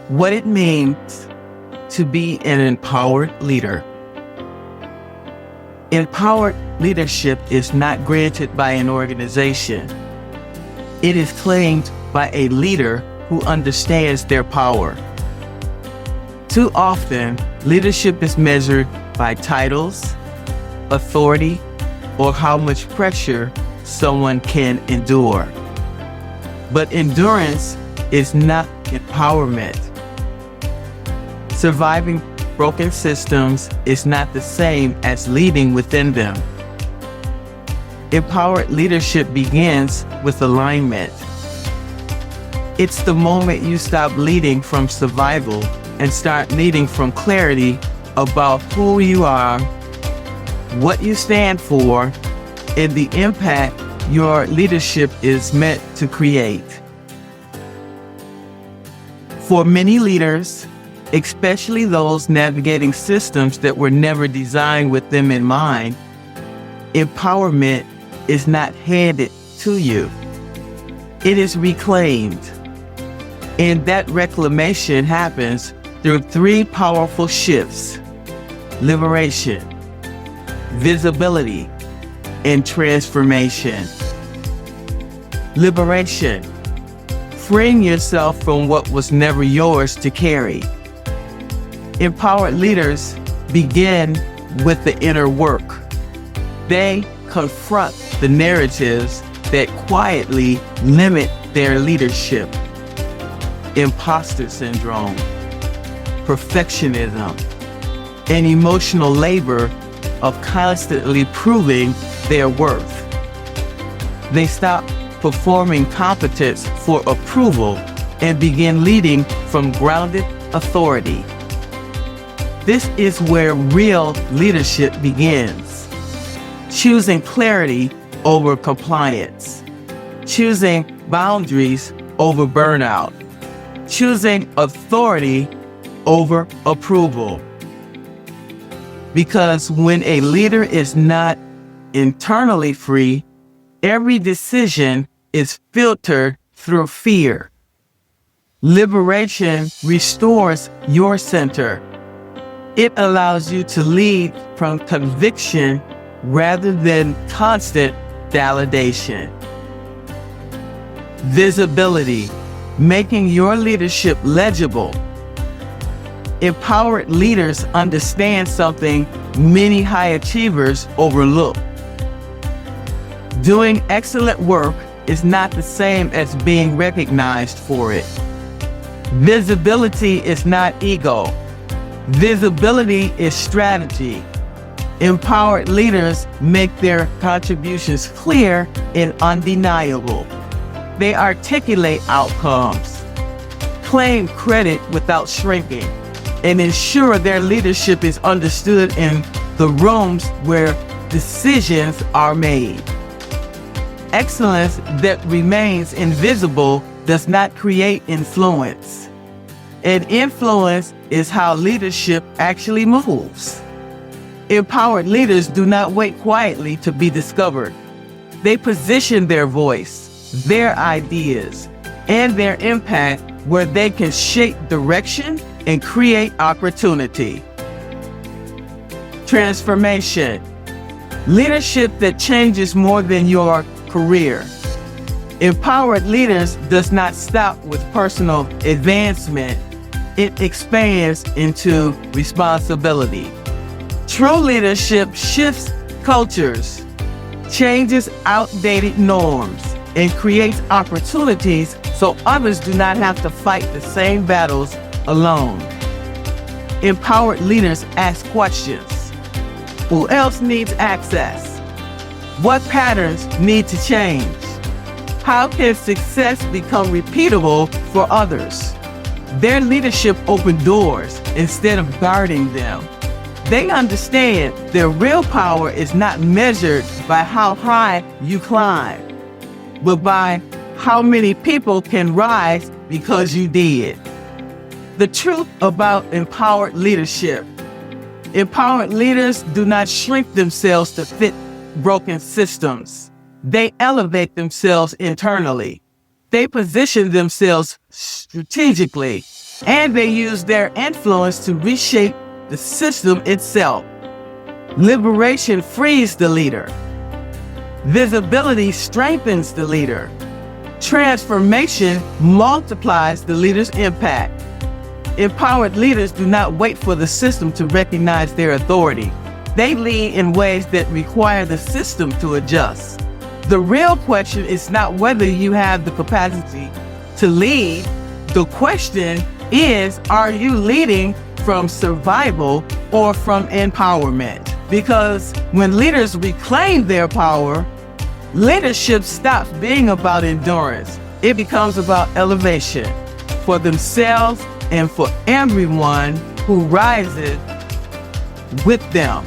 What it means to be an empowered leader. Empowered leadership is not granted by an organization. It is claimed by a leader who understands their power. Too often, leadership is measured by titles, authority, or how much pressure someone can endure. But endurance is not empowerment. Surviving broken systems is not the same as leading within them. Empowered leadership begins with alignment. It's the moment you stop leading from survival and start leading from clarity about who you are, what you stand for, and the impact your leadership is meant to create. For many leaders, especially those navigating systems that were never designed with them in mind, empowerment is not handed to you. It is reclaimed. And that reclamation happens through three powerful shifts: liberation, visibility, and transformation. Liberation, freeing yourself from what was never yours to carry. Empowered leaders begin with the inner work. They confront the narratives that quietly limit their leadership. Imposter syndrome, perfectionism, and emotional labor of constantly proving their worth. They stop performing competence for approval and begin leading from grounded authority. This is where real leadership begins. Choosing clarity over compliance. Choosing boundaries over burnout. Choosing authority over approval. Because when a leader is not internally free, every decision is filtered through fear. Liberation restores your center. It allows you to lead from conviction rather than constant validation. Visibility, making your leadership legible. Empowered leaders understand something many high achievers overlook. Doing excellent work is not the same as being recognized for it. Visibility is not ego. Visibility is strategy. Empowered leaders make their contributions clear and undeniable. They articulate outcomes, claim credit without shrinking, and ensure their leadership is understood in the rooms where decisions are made. Excellence that remains invisible does not create influence. And influence is how leadership actually moves. Empowered leaders do not wait quietly to be discovered. They position their voice, their ideas, and their impact where they can shape direction and create opportunity. Transformation, leadership that changes more than your career. Empowered leaders does not stop with personal advancement. It expands into responsibility. True leadership shifts cultures, changes outdated norms, and creates opportunities so others do not have to fight the same battles alone. Empowered leaders ask questions. Who else needs access? What patterns need to change? How can success become repeatable for others? Their leadership opens doors instead of guarding them. They understand their real power is not measured by how high you climb, but by how many people can rise because you did. The truth about empowered leadership. Empowered leaders do not shrink themselves to fit broken systems. They elevate themselves internally. They position themselves strategically, and they use their influence to reshape the system itself. Liberation frees the leader. Visibility strengthens the leader. Transformation multiplies the leader's impact. Empowered leaders do not wait for the system to recognize their authority. They lead in ways that require the system to adjust. The real question is not whether you have the capacity to lead. The question is, are you leading from survival or from empowerment? Because when leaders reclaim their power, leadership stops being about endurance. It becomes about elevation for themselves and for everyone who rises with them.